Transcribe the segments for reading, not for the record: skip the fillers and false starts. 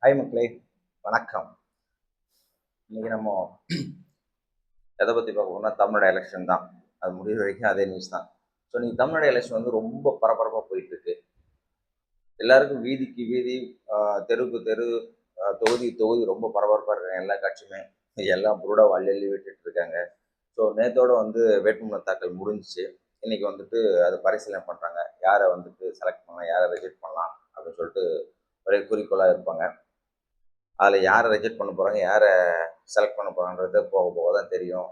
Hi மக்களே, வணக்கம். இன்னைக்கு நம்ம எதை பற்றி பார்க்க போறோம்னா தமிழோட எலெக்ஷன் தான். அது முடிவு வரைக்கும் அதே நியூஸ் தான். ஸோ இன்னைக்கு தமிழோட எலெக்ஷன் வந்து ரொம்ப பரபரப்பாக போயிட்டு இருக்கு. எல்லாருக்கும் வீதிக்கு வீதி, தெருவுக்கு தெரு, தொகுதி தொகுதி ரொம்ப பரபரப்பாக இருக்காங்க எல்லா கட்சியுமே. எல்லாம் புருடா வள்ளி விட்டுட்டு இருக்காங்க. ஸோ நேத்தோட வந்து வேட்புமனு தாக்கல் முடிஞ்சிச்சு. இன்னைக்கு வந்துட்டு அது பரிசீலனை பண்ணுறாங்க. யாரை வந்துட்டு செலக்ட் பண்ணலாம், யாரை ரிஜெக்ட் பண்ணலாம் அப்படின்னு சொல்லிட்டு ஒரே குறிக்கோளாக இருப்பாங்க. அதில் யாரை ரிஜெக்ட் பண்ண போகிறாங்க, யாரை செலக்ட் பண்ண போகிறான்றது போக போக தான் தெரியும்.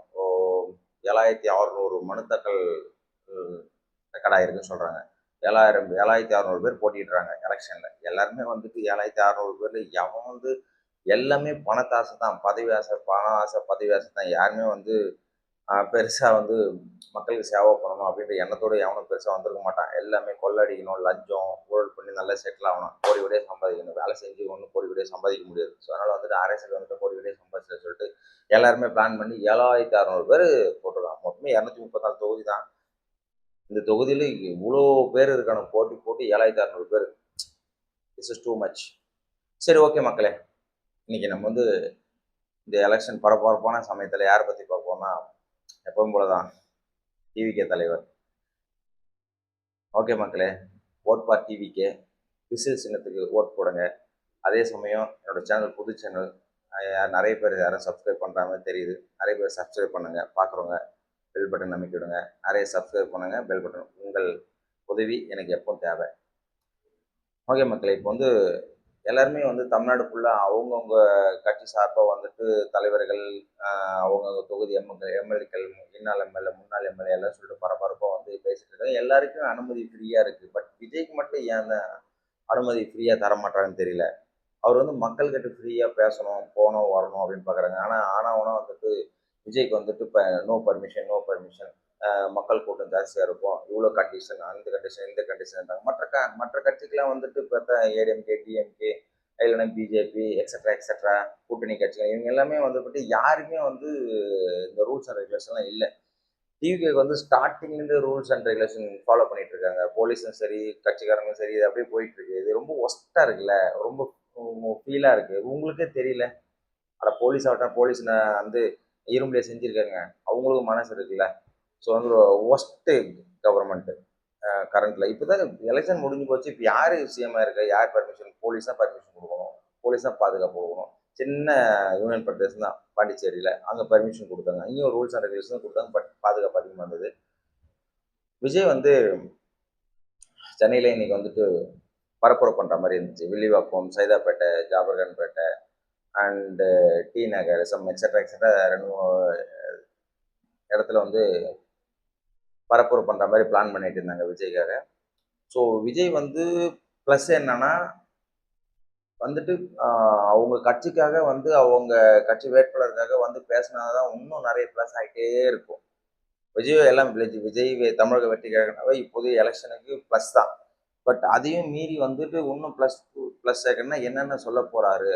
7600 மனு தாக்கல் ரெக்கார்ட் ஆகிருக்குன்னு சொல்கிறாங்க. 7600 பேர் போட்டிடுறாங்க எலெக்ஷனில். எல்லாருமே வந்துட்டு 7600 பேரில் எவன் வந்து எல்லாமே பணத்தாசை தான், பதவி ஆசை, பண ஆசை, பதவி ஆசை தான். யாருமே வந்து பெருசாக வந்து மக்களுக்கு சேவை பண்ணணும் அப்படின்ற எண்ணத்தோடு எவனும் பெருசாக வந்திருக்க மாட்டான். எல்லாமே கொள்ளடிக்கணும், லஞ்சம், ஊழல் பண்ணி நல்லா செட்டில் ஆகணும், கோடி கோடியாக சம்பாதிக்கணும். வேலை செஞ்சு ஒன்றும் கோடி கோடியாக சம்பாதிக்க முடியாது. ஸோ அதனால் வந்துட்டு அரசியல் வந்துட்டு கோடி கோடியாக சம்பாதிச்சு சொல்லிட்டு எல்லாருமே பிளான் பண்ணி 7600 பேர் போட்டிருக்காங்க. மொத்தமே 234 தொகுதி தான். இந்த தொகுதியில் இவ்வளோ பேர் இருக்கான போட்டி போட்டு 7600 பேர். This is too much. சரி, ஓகே மக்களே, இன்னைக்கு நம்ம வந்து இந்த எலெக்ஷன் பரபரப்பான சமயத்தில் யாரை பற்றி பார்ப்போம்னா, எப்பவும் போல தான் டிவிகே தலைவர். ஓகே மக்களே, ஓட் பார் டிவிகே, விசில் சின்னத்துக்கு ஓட் போடுங்க. அதே சமயம் என்னோடய சேனல் புது சேனல், நிறைய பேர் யாரும் சப்ஸ்கிரைப் பண்ணுறாங்க தெரியுது. நிறைய பேர் சப்ஸ்கிரைப் பண்ணுங்கள். பார்க்குறவங்க பெல் பட்டன் அமைக்கி விடுங்க. நிறைய சப்ஸ்கிரைப் பண்ணுங்கள், பெல் பட்டன். உங்கள் உதவி எனக்கு எப்போ தேவை. ஓகே மக்களே, இப்போ வந்து எல்லாருமே வந்து தமிழ்நாடு ஃபுல்லாக அவங்கவுங்க கட்சி சார்பாக வந்துட்டு தலைவர்கள், அவங்கவுங்க தொகுதி எம்எல்ஏக்கள், இன்னாள் எம்எல்ஏ, முன்னாள் எம்எல்ஏ எல்லாம் சொல்லிட்டு பரபரப்பாக வந்து பேசிட்டு இருக்காங்க. எல்லாருக்கும் அனுமதி ஃப்ரீயாக இருக்குது. பட் விஜய்க்கு மட்டும் ஏன் அந்த அனுமதி ஃப்ரீயாக தர மாட்டாங்கன்னு தெரியல. அவர் வந்து மக்கள்கிட்ட ஃப்ரீயாக பேசணும், போகணும், வரணும் அப்படின்னு பார்க்குறாங்க. ஆனால் வந்துட்டு விஜய்க்கு வந்துட்டு இப்போ நோ பர்மிஷன், நோ பர்மிஷன், மக்கள் கூட்டம் ஜாஸ்தியாக இருக்கும், இவ்வளோ கண்டிஷன், அந்த கண்டிஷன், இந்த கண்டிஷன். மற்ற கட்சிக்கெலாம் வந்துட்டு பார்த்தா ஏடிஎம்கே, டிஎம்கே, இல்லைன்னா பிஜேபி, எக்ஸட்ரா கூட்டணி கட்சிகள் இவங்க எல்லாமே வந்துட்டு யாருமே வந்து இந்த ரூல்ஸ் அண்ட் ரெகுலேஷன்லாம் இல்லை. டிவிக்கு வந்து ஸ்டார்டிங்லேருந்து ரூல்ஸ் அண்ட் ரெகுலேஷன் ஃபாலோ பண்ணிட்டு இருக்காங்க. போலீஸும் சரி, கட்சிக்காரங்களும் சரி, இது அப்படியே போயிட்டு இருக்கு. இது ரொம்ப ஒஸ்ட்டாக இருக்குல்ல, ரொம்ப ஃபீலாக இருக்குது. உங்களுக்கே தெரியல, அட போலீஸ் ஆகட்டும், போலீஸ் வந்து இரும்புலேயே செஞ்சுருக்காங்க, அவங்களுக்கும் மனசு இருக்குல்ல. ஸோ வந்து ஒஸ்ட்டு கவர்மெண்ட்டு கரண்ட்டில். இப்போ தான் எலெக்ஷன் முடிஞ்சு போச்சு. இப்போ யார் சிஎம்மாக இருக்கா, யார் பர்மிஷன்? போலீஸ் தான் பர்மிஷன் கொடுக்கணும், போலீஸ் தான் பாதுகாப்பு கொடுக்கணும். சின்ன யூனியன் பிரதேசம் தான் பாண்டிச்சேரியில், அங்கே பர்மிஷன் கொடுத்தாங்க. இங்கேயும் ரூல்ஸ் அண்ட் ரெகுலேஷன் கொடுத்தாங்க, பட் பாதுகாப்பு அதிகமாக இருந்தது. விஜய் வந்து சென்னையில் இன்னைக்கு வந்துட்டு பரப்புரை பண்ணுற மாதிரி இருந்துச்சு. Villivakkam, Saidapet, Jafferkhanpet and T Nagar, some extra 2-3 இடத்துல வந்து பரப்புரை பண்ணுற மாதிரி பிளான் பண்ணிட்டு இருந்தாங்க விஜய்க்காக. ஸோ விஜய் வந்து ப்ளஸ் என்னன்னா வந்துட்டு அவங்க கட்சிக்காக வந்து அவங்க கட்சி வேட்பாளருக்காக வந்து பேசினாதான் இன்னும் நிறைய ப்ளஸ் ஆகிட்டே இருக்கும். விஜய் எல்லாம் விஜய் தமிழக வெற்றிக்காகனாவே இப்போதைய எலெக்ஷனுக்கு ப்ளஸ் தான். பட் அதையும் மீறி வந்துட்டு இன்னும் ப்ளஸ் சேர்க்கணும்னா என்னென்ன சொல்ல போறாரு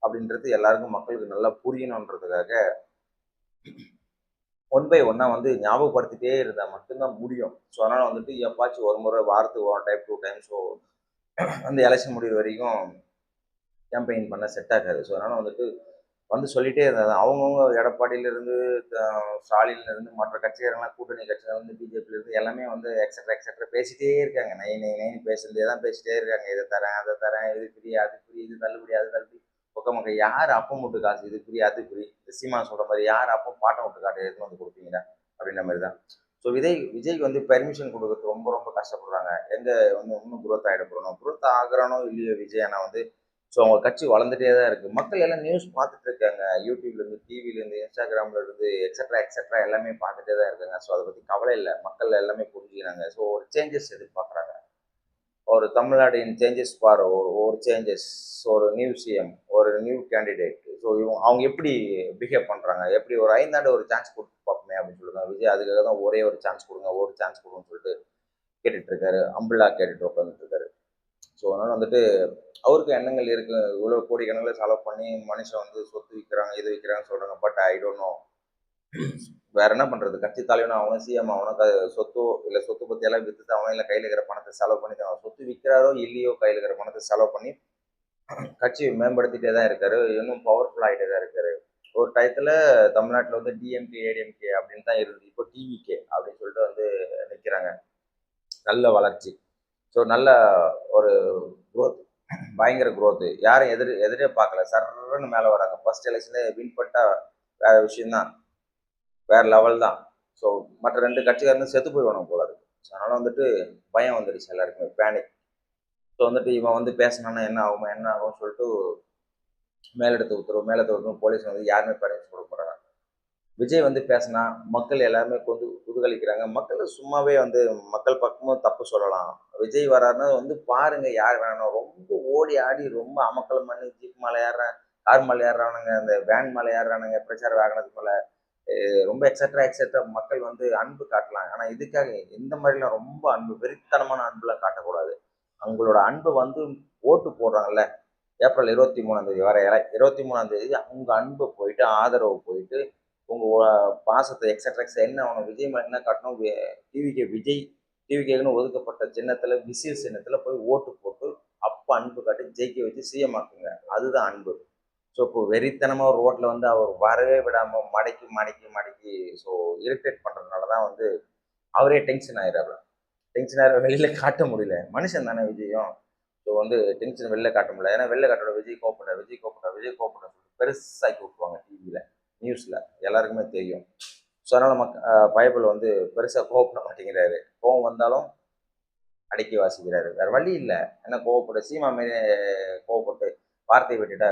அப்படின்றது எல்லாருக்கும் மக்களுக்கு நல்லா புரியணுன்றதுக்காக ஒன் பை ஒன்னாக வந்து ஞாபகப்படுத்திட்டே இருந்தால் மட்டும்தான் முடியும். ஸோ அதனால் வந்துட்டு எப்பாச்சும் ஒரு முறை, வாரத்துக்கு 1 டைம் 2 டைம், ஸோ அந்த எலெக்ஷன் முடிவு வரைக்கும் கேம்பெயின் பண்ண செட் ஆகாது. ஸோ அதனால் வந்துட்டு வந்து சொல்லிகிட்டே இருந்தாங்க. அவங்கவுங்க எடப்பாடியிலேருந்து, ஸ்டாலின்லேருந்து, மற்ற கட்சிகாரங்களாம், கூட்டணி கட்சிகள் பிஜேபியிலேருந்து எல்லாமே வந்து எக்ஸட்ரா பேசிகிட்டே இருக்காங்க. நைன்னு பேசுறதே தான் பேசிகிட்டே இருக்காங்க. இதை தரேன், அதை தரேன், இது ஃப்ரீ, அது ஃப்ரீ, இது தள்ளுபடி, அது தள்ளுபடி. மக்கள் யார் அப்பம் மூட்டு காசு, இது ஃப்ரீ, அது ஃப்ரீ, இந்த சீமா சொல்கிற மாதிரி யார் அப்பம் பாட்டம் விட்டு காட்டு எடுத்துன்னு வந்து கொடுப்பீங்க அப்படின்ற மாதிரி தான். ஸோ விஜய்க்கு வந்து பெர்மிஷன் கொடுக்கறது ரொம்ப ரொம்ப கஷ்டப்படுறாங்க. எங்கே வந்து இன்னும் குரோத் ஆகிடப்படணும், குரோத் ஆகிறானோ இல்லையோ விஜய். ஆனால் வந்து ஸோ அவங்க கட்சி வளர்ந்துட்டே தான் இருக்குது. மக்கள் எல்லாம் நியூஸ் பார்த்துட்டு இருக்காங்க. யூடியூப்லேருந்து, டிவிலேருந்து, இன்ஸ்டாகிராம்லேருந்து எக்ஸட்ரா எல்லாமே பார்த்துட்டே தான் இருக்காங்க. ஸோ அதை பற்றி கவலை இல்லை. மக்கள் எல்லாமே புரிஞ்சுக்கிறாங்க. ஸோ ஒரு சேஞ்சஸ் எதிர்பார்க்குறாங்க. ஒரு தமிழ்நாடின் சேஞ்சஸ் ஃபார் ஒரு சேஞ்சஸ், ஒரு நியூ சிஎம், ஒரு நியூ கேண்டிடேட். ஸோ அவங்க எப்படி பிஹேவ் பண்ணுறாங்க, எப்படி ஒரு 5 ஆண்டு ஒரு சான்ஸ் கொடுத்து பார்ப்போமே அப்படின்னு சொல்லுவாங்க. விஜய் அதுக்காக தான் ஒரே ஒரு சான்ஸ் கொடுங்க, ஒரு சான்ஸ் கொடுங்கன்னு சொல்லிட்டு கேட்டுட்டு இருக்காரு. அம்பிளா கேட்டுட்டு உட்காந்துட்டு இருக்காரு. ஸோ அதனால் வந்துட்டு அவருக்கு எண்ணங்கள் இருக்கு. இவ்வளோ கோடி கணக்கில் செலவு பண்ணி மனுஷன் வந்து சொத்து விற்கிறாங்க, இது விற்கிறாங்கன்னு சொல்கிறாங்க. பட் ஐ டோன்ட் நோ, வேற என்ன பண்றது? கட்சி தலைவனும் அவனும், சிஎம் அவனும், சொத்தோ இல்லை சொத்து பத்தி எல்லாம் வித்துட்டு அவனும் இல்லை கையில் இருக்கிற பணத்தை செலவு பண்ணி தான். சொத்து விற்கிறாரோ இல்லையோ, கையில் இருக்கிற பணத்தை செலவு பண்ணி கட்சி மேம்படுத்திட்டே தான் இருக்காரு. இன்னும் பவர்ஃபுல் ஆகிட்டே தான் இருக்காரு. ஒரு டயத்தில் தமிழ்நாட்டில் வந்து டிஎம்கே ஏடிஎம்கே அப்படின்னு தான் இருந்தது. இப்போ டிவிகே அப்படின்னு சொல்லிட்டு வந்து நிற்கிறாங்க. நல்ல வளர்ச்சி. ஸோ நல்ல ஒரு குரோத், பயங்கர குரோத்து. யாரும் எதிரே பார்க்கல. சர்ன்னு மேலே வராங்க. ஃபர்ஸ்ட் எலெக்ஷனே வின் பண்ணிட்டா வேற விஷயம்தான், வேற லெவல் தான். ஸோ மற்ற 2 கட்சிக்காரனும் செத்து போயிடுவானுங்க போல இருக்கு. ஸோ அதனால வந்துட்டு பயம் வந்துடுச்சு எல்லாருக்குமே, பேனிக். ஸோ வந்துட்டு இவன் வந்து பேசினான்னா என்ன ஆகுமா என்ன ஆகும்னு சொல்லிட்டு மேலெடுத்த உத்தரவு போலீஸ் வந்து யாருமே பர்மிஷன் கொடுக்க மாட்டாங்க. விஜய் வந்து பேசினா மக்கள் எல்லாருமே கொஞ்சம் குதூகலிக்கிறாங்க. மக்கள் சும்மாவே வந்து மக்கள் பக்கமும் தப்பு சொல்லலாம். விஜய் வராருன்னா வந்து பாருங்க யார் வேணும், ரொம்ப ஓடி ஆடி ரொம்ப அமக்கலம் பண்ணி ஜீப் மேலே ஏறுறேன், கார் மேலே ஏறுறானுங்க, இந்த வேன் மேலே ஏறுறானுங்க, பிரச்சார வாகனத்து மேலே ரொம்ப எக்ஸட்ரா மக்கள் வந்து அன்பு காட்டலாம். ஆனால் இதுக்காக இந்த மாதிரிலாம் ரொம்ப அன்பு வெறித்தனமான அன்புலாம் காட்டக்கூடாது. அவங்களோட அன்பு வந்து ஓட்டு போடுறாங்கல்ல, ஏப்ரல் 23 வர 23 உங்க அன்பு போயிட்டு ஆதரவு போயிட்டு உங்க பாசத்தை எக்ஸட்ரா என்ன அவனை விஜய் மேலே என்ன காட்டணும், டிவிகேன்னு ஒதுக்கப்பட்ட சின்னத்துல விசில் சின்னத்துல போய் ஓட்டு போட்டு அப்ப அன்பு காட்டி ஜெயிக்க வச்சு சிஎம் ஆக்குங்க. அதுதான் அன்பு. ஸோ இப்போ வெறித்தனமா ஒரு ரோட்ல வந்து அவர் வரவே விடாம மடக்கி மடக்கி மடக்கி ஸோ இரிட்டேட் பண்றதுனால தான் வந்து அவரே டென்ஷன் ஆயிடுறாரு. டென்ஷன் ஆகிற வெளியில காட்ட முடியல. மனுஷன் தானே விஜயும். ஸோ வந்து டென்ஷன் வெளில காட்ட முடியல. ஏன்னா வெளில காட்டோட விஜய் கோப்பட பெருசாக்கி விட்டுருவாங்க டிவியில், நியூஸில் எல்லாருக்குமே தெரியும். ஸோ அதனால் பயபிள் வந்து பெருசாக கோவப்பட மாட்டேங்கிறாரு. கோவம் வந்தாலும் அடக்கி வாசிக்கிறாரு. வேற வழி இல்லை. ஏன்னா கோவப்பட சீமா மாரி கோவப்பட்டு வார்த்தை விட்டுட்டா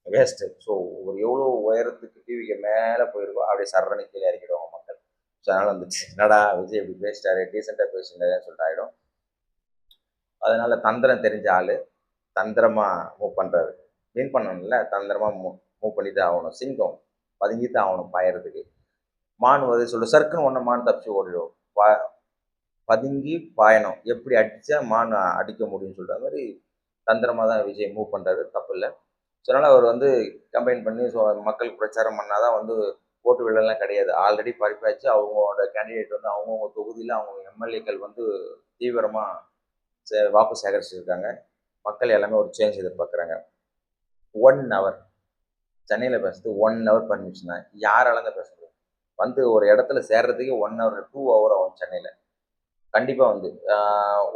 வேஸ்ட்டு. ஸோ ஒரு எவ்வளோ உயரத்துக்கு டிவிக்கு மேலே போயிருக்கோம் அப்படியே சரணி கீழே இறக்கிடுவாங்க மக்கள். ஸோ அதனால் வந்துச்சு என்னடா விஜய் இப்படி பேசிட்டாரு, டீசெண்டாக பேசிட்டாருன்னு சொல்லிட்டு ஆகிடும். அதனால தந்திரம் தெரிஞ்ச ஆள் தந்திரமாக மூவ் பண்ணுறாரு. வின் பண்ணணும்ல, தந்திரமாக மூவ் பண்ணி தான் ஆகணும். சிங்கம் பதுங்கி தான் ஆகணும் பாயறதுக்கு. மான் வந்து சொல்லு சர்க்குன்னு ஒன்று மான் தப்பிச்சு ஓடிடும். பதுங்கி பாயணும். எப்படி அடித்தா மான் அடிக்க முடியும்னு சொல்கிற மாதிரி தந்திரமாக தான் விஜய் மூவ் பண்ணுறாரு. தப்பு இல்லை. ஸோ அதனால் அவர் வந்து கம்பைன் பண்ணி ஸோ மக்கள் பிரச்சாரம் பண்ணால் தான் வந்து ஓட்டு விழலாம் கிடையாது. ஆல்ரெடி பறிப்பாச்சு. அவங்களோட கேண்டிடேட் வந்து அவங்கவுங்க தொகுதியில் அவங்க எம்எல்ஏக்கள் வந்து தீவிரமாக வாக்கு சேகரிச்சிருக்காங்க. மக்கள் எல்லாமே ஒரு சேஞ்ச் எதிர்பார்க்குறாங்க. 1 ஹவர் சென்னையில் பேசுறது 1 ஹவர் பர்மிஷனா யாராலங்க பேச முடியும்? வந்து ஒரு இடத்துல சேர்றதுக்கு 1 ஹவர் 2 ஹவர் ஆகும் சென்னையில். கண்டிப்பாக வந்து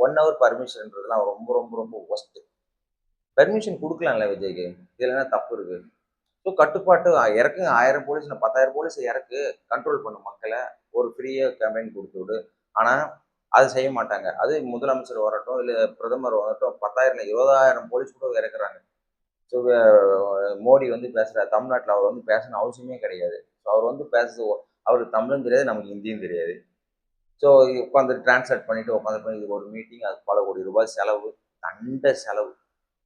1 ஹவர் பர்மிஷன்ன்றதுலாம் ரொம்ப ரொம்ப ரொம்ப ஒஸ்ட்டு. பெர்மிஷன் கொடுக்கலாம்ல விஜய்க்கு, இதில் என்ன தப்பு இருக்குது? ஸோ கட்டுப்பாட்டு இறக்குங்க. 1000 போலீஸ் 10,000 போலீஸ் இறக்கு, கண்ட்ரோல் பண்ணு மக்களை. ஒரு ஃப்ரீயாக கேம்பெயின் கொடுத்து விடு. ஆனால் அது செய்ய மாட்டாங்க. அது முதலமைச்சர் வரட்டும் இல்லை பிரதமர் வரட்டும் 10,000 20,000 போலீஸ் கூட இறக்குறாங்க. ஸோ மோடி வந்து பேசுகிறார் தமிழ்நாட்டில், அவர் வந்து பேசணும்னு அவசியமே கிடையாது. ஸோ அவர் வந்து அவருக்கு தமிழும் தெரியாது, நமக்கு ஹிந்தியும் தெரியாது. ஸோ உட்காந்து டிரான்ஸ்லேட் பண்ணிட்டு உட்காந்து இது ஒரு மீட்டிங், அது பல கோடி ரூபாய் செலவு, தண்ட செலவு.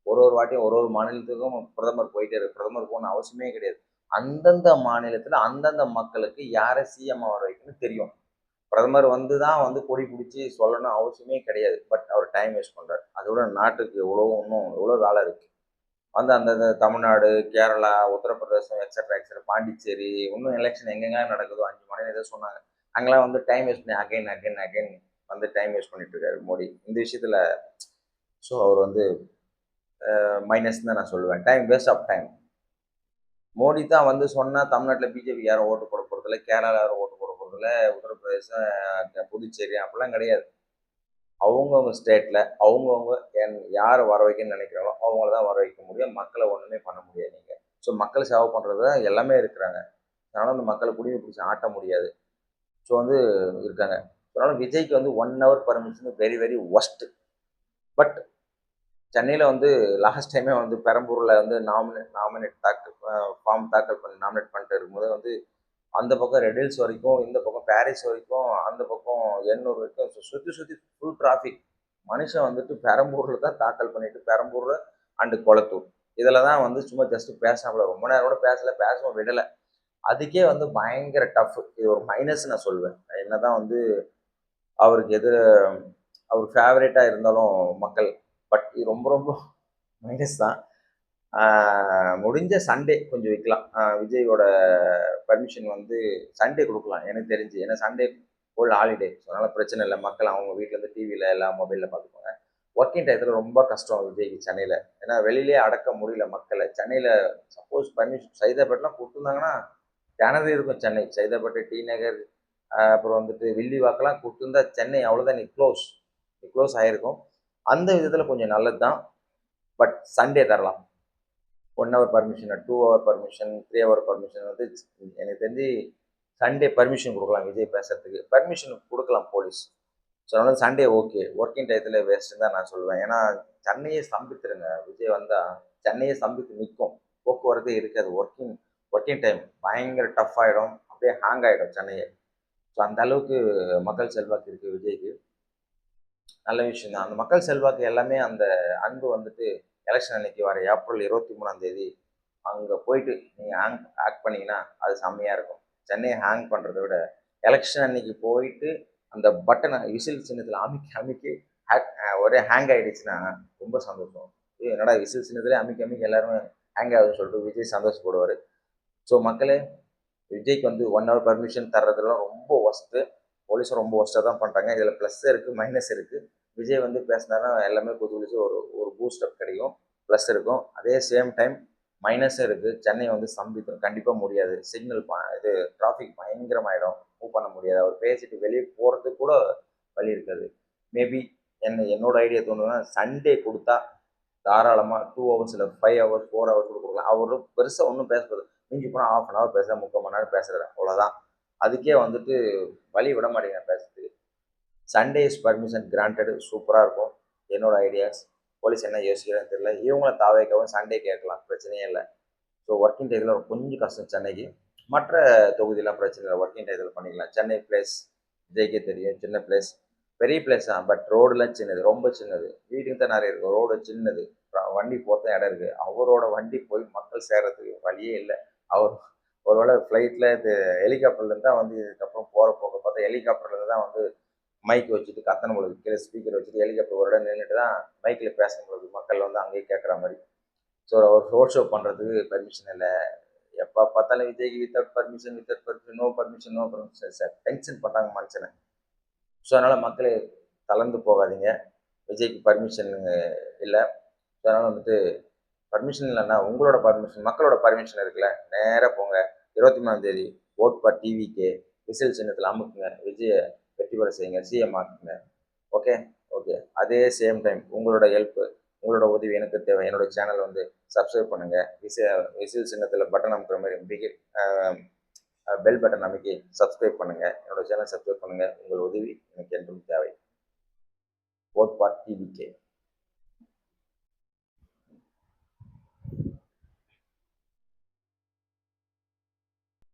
ஒரு வாட்டியும் ஒரு மாநிலத்துக்கும் பிரதமர் போயிட்டே இருக்கு. பிரதமர் போகணும்னு அவசியமே கிடையாது. அந்தந்த மாநிலத்தில் அந்தந்த மக்களுக்கு யாரை சிஎம் வர வைக்கணும்னு தெரியும். பிரதமர் வந்து தான் வந்து கொடி பிடிச்சி சொல்லணும் அவசியமே கிடையாது. பட் அவர் டைம் வேஸ்ட் பண்ணுறாரு. அதோட நாட்டுக்கு இன்னும் எவ்வளோ வேலை இருக்குது. வந்து அந்த தமிழ்நாடு, கேரளா, உத்தரப்பிரதேசம் எக்ஸட்ரா பாண்டிச்சேரி இன்னும் எலெக்ஷன் எங்கெங்க நடக்குதோ 5 மாநிலம் ஏதோ சொன்னாங்க. அங்கெல்லாம் வந்து டைம் வேஸ்ட் பண்ணி அகைன் வந்து டைம் வேஸ்ட் பண்ணிட்டு இருக்காரு மோடி இந்த விஷயத்துல. ஸோ அவர் வந்து மைனஸ் தான் நான் சொல்லுவேன். Time waste of time. Modi தான் வந்து சொன்னால் தமிழ்நாட்டில் பிஜேபி யாரும் ஓட்டு போட போகிறதில்ல, கேரளாவில் யாரும் ஓட்டு போட போகிறதில்ல, உத்தரப்பிரதேசம் புதுச்சேரி அப்படிலாம் கிடையாது. அவங்கவுங்க ஸ்டேட்டில் அவங்கவுங்க யாரை வர வைக்கணும்னு நினைக்கிறாங்களோ அவங்கள தான் வர வைக்க முடியும். மக்களை ஒன்றுமே பண்ண முடியாது நீங்கள். ஸோ மக்களை சேவை பண்ணுறது தான் எல்லாமே இருக்கிறாங்க. அதனால் அந்த மக்களை குடிமை பிடிச்சி ஆட்ட முடியாது. ஸோ வந்து இருக்காங்க. அதனால் விஜய்க்கு வந்து 1 hour permission very very worst. But சென்னையில் வந்து லாஸ்ட் டைமே வந்து பெரம்பூரில் வந்து ஃபார்ம் தாக்கல் பண்ணி நாமினேட் பண்ணிட்டு இருக்கும்போது வந்து அந்த பக்கம் ரெட் ஹில்ஸ் வரைக்கும், இந்த பக்கம் பாரிஸ் வரைக்கும், அந்த பக்கம் எண்ணூர் வரைக்கும் சுற்றி சுற்றி ஃபுல் டிராஃபிக். மனுஷன் வந்துட்டு பெரம்பூரில் தான் தாக்கல் பண்ணிட்டு பெரம்பூர் அண்டு கொளத்தூர் இதில் தான் வந்து சும்மா ஜஸ்ட் பேசாமல ரொம்ப நேரம் கூட பேசவும் விடலை. அதுக்கே வந்து பயங்கர டஃப். இது ஒரு மைனஸ் நான் சொல்வேன். என்னதான் வந்து அவருக்கு அவர் ஃபேவரேட்டாக இருந்தாலும் மக்கள், பட் இது ரொம்ப ரொம்ப மைனஸ் தான். முடிஞ்ச சண்டே கொஞ்சம் வைக்கலாம். விஜயோட பர்மிஷன் வந்து சண்டே கொடுக்கலாம் எனக்கு தெரிஞ்சு. ஏன்னா சண்டே ஃபுல் ஹாலிடே. ஸோ அதனால் பிரச்சனை இல்லை. மக்கள் அவங்க வீட்டிலேருந்து டிவியில் எல்லாம் மொபைலில் பார்த்துப்பாங்க. ஒர்க்கிங் டயத்தில் ரொம்ப கஷ்டம் விஜய்க்கு சென்னையில். ஏன்னா வெளியிலே அடக்க முடியல மக்களை. சென்னையில் சப்போஸ் பர்மிஷன் சைதாப்பேட்டெலாம் கொடுத்துருந்தாங்கன்னா திணறி இருக்கும் சென்னை. சைதாப்பேட்டை, டி நகர், அப்புறம் வந்துட்டு வில்லிவாக்கெல்லாம் கொடுத்துருந்தா சென்னை அவ்வளோதான், நீ க்ளோஸ் ஆகிருக்கும். அந்த விதத்தில் கொஞ்சம் நல்லது தான். பட் சண்டே தரலாம். 1 hour permission, 2 hour permission, 3 hour permission வந்து எனக்கு தெரிஞ்சு சண்டே பர்மிஷன் கொடுக்கலாம் விஜய் பேசுறதுக்கு. பர்மிஷன் கொடுக்கலாம் போலீஸ். ஸோ அதனால சண்டே ஓகே. ஒர்க்கிங் டயத்தில் வேஸ்ட்டுன்னு தான் நான் சொல்லுவேன். ஏன்னா சென்னையே ஸ்தம்பித்துருங்க. விஜய் வந்தால் சென்னையே ஸ்தம்பித்து நிற்கும். போக்குவரத்தே இருக்காது. ஒர்க்கிங் டைம் பயங்கர டஃப் ஆகிடும். அப்படியே ஹேங் ஆகிடும் சென்னையே. ஸோ அந்த அளவுக்கு மக்கள் செல்வாக்கு இருக்குது விஜய்க்கு. நல்ல விஷயம் தான். அந்த மக்கள் செல்வாக்கு எல்லாமே அந்த அன்பு வந்துட்டு எலெக்ஷன் அன்னைக்கு வர ஏப்ரல் 23 அங்கே போயிட்டு நீங்கள் ஆக்ட் பண்ணிங்கன்னா அது செம்மையாக இருக்கும். சென்னையை ஹேங் பண்ணுறத விட எலெக்ஷன் அன்னைக்கு போயிட்டு அந்த பட்டனை விசில் சின்னத்தில் அமுக்கி அமுக்கி ஒரே ஹேங் ஆகிடுச்சுன்னா ரொம்ப சந்தோஷம். என்னடா விசில் சின்னத்திலே அமுக்கி அமுக்கி எல்லாருமே ஹேங் ஆகுதுன்னு சொல்லிட்டு விஜய் சந்தோஷப்படுவார். ஸோ மக்களே, விஜய்க்கு வந்து 1 ஹவர் பர்மிஷன் தர்றதுலாம் ரொம்ப ஒஸ்ட்டு. போலீஸும் ரொம்ப ஒஸ்ட்டாக தான் பண்ணுறாங்க. இதில் ப்ளஸ் இருக்குது, மைனஸ் இருக்குது. விஜய் வந்து பேசினாருன்னா எல்லாமே குதிச்சு ஒரு ஒரு பூஸ்டப் கிடைக்கும், ப்ளஸ் இருக்கும். அதே சேம் டைம் மைனஸும் இருக்குது. சென்னை வந்து ஸ்தம்பிக்கும், கண்டிப்பாக முடியாது. சிக்னல் இது டிராஃபிக் பயங்கரமாயிடும், மூவ் பண்ண முடியாது. அவர் பேசிட்டு வெளியே போகிறதுக்கு கூட வழி இருக்காது. மேபி என்னோட ஐடியா தோணுதுன்னா சண்டே கொடுத்தா தாராளமாக 2 ஹவர்ஸ் இல்லை 5 ஹவர்ஸ் 4 ஹவர்ஸ் கூட கொடுக்கலாம். அவரும் பெருசாக ஒன்றும் பேசுறது மிஞ்சி போனால் ½ ஹவர் பேசுகிறேன், 3/4 மணி நேரம் பேசுகிறேன், அவ்வளோதான். அதுக்கே வந்துட்டு வழி விட மாட்டேங்கிறேன் பேசுறதுக்கு. சண்டே இஸ் பர்மிஷன் கிராண்டட், சூப்பராக இருக்கும். என்னோட ஐடியாஸ். போலீஸ் என்ன யோசிக்கிறேன்னு தெரியல. இவங்கள தாவேக்கவும் சண்டே கேட்கலாம், பிரச்சனையே இல்லை. ஸோ ஒர்க்கிங் டயத்தில் கொஞ்சம் கஷ்டம் சென்னைக்கு. மற்ற தொகுதியெலாம் பிரச்சனை இல்லை, ஒர்க்கிங் டயத்தில் பண்ணிக்கலாம். சென்னை பிளேஸ் விஜய்க்கே தெரியும், சின்ன பிளேஸ். பெரிய பிளேஸ் தான், பட் ரோடுலாம் சின்னது, ரொம்ப சின்னது. வீட்டுக்கு தான் நிறைய இருக்கும், ரோடு சின்னது. வண்டி போகிறத இடம் இருக்குது. அவரோட வண்டி போய் மக்கள் சேர்றதுக்கு வழியே இல்லை. அவர் ஒருவேளை ஃப்ளைட்டில் இது ஹெலிகாப்டர்லேருந்து தான் வந்து இதுக்கப்புறம் போக பார்த்தா ஹெலிகாப்டர்லேருந்து தான் வந்து மைக் வச்சுட்டு கத்தனை பொழுது கீழே ஸ்பீக்கர் வச்சுட்டு ஹெலிகாப்டர் ஒரு இடம் நின்றுட்டு தான் மைக்கில் பேசும் பொழுது மக்கள் வந்து அங்கேயே கேட்குற மாதிரி. ஸோ அவர் ரோட் ஷோ பண்ணுறதுக்கு பெர்மிஷன் இல்லை. எப்போ பார்த்தாலும் விஜய்க்கு without permission, no permission sir tension பண்ணுறாங்க மனுஷனை. ஸோ அதனால் மக்களே தளர்ந்து போகாதீங்க. விஜய்க்கு பர்மிஷன் இல்லை. ஸோ அதனால் வந்துட்டு பர்மிஷன் இல்லைன்னா உங்களோட பர்மிஷன், மக்களோட பர்மிஷன் இருக்குல்ல, நேராக போங்க. 23 ஓட் ஃபார் டிவிகே விசில் சின்னத்தில் அமுக்குங்க, விஜயை வெற்றி பெற செய்யுங்க, சிஎம் ஆக்குங்க. Okay okay. அதே சேம் டைம் உங்களோட ஹெல்ப்பு, உங்களோட உதவி எனக்கு தேவை. என்னோட சேனல் வந்து சப்ஸ்கிரைப் பண்ணுங்கள். விசில் சின்னத்தில் பட்டன் அமுக்கிற மாதிரி பெல் பட்டன் அமைக்கி சப்ஸ்கிரைப் பண்ணுங்கள். என்னோட சேனல் சப்ஸ்கிரைப் பண்ணுங்கள். உங்கள் உதவி எனக்கு என்றும் தேவை. Vote for TVK.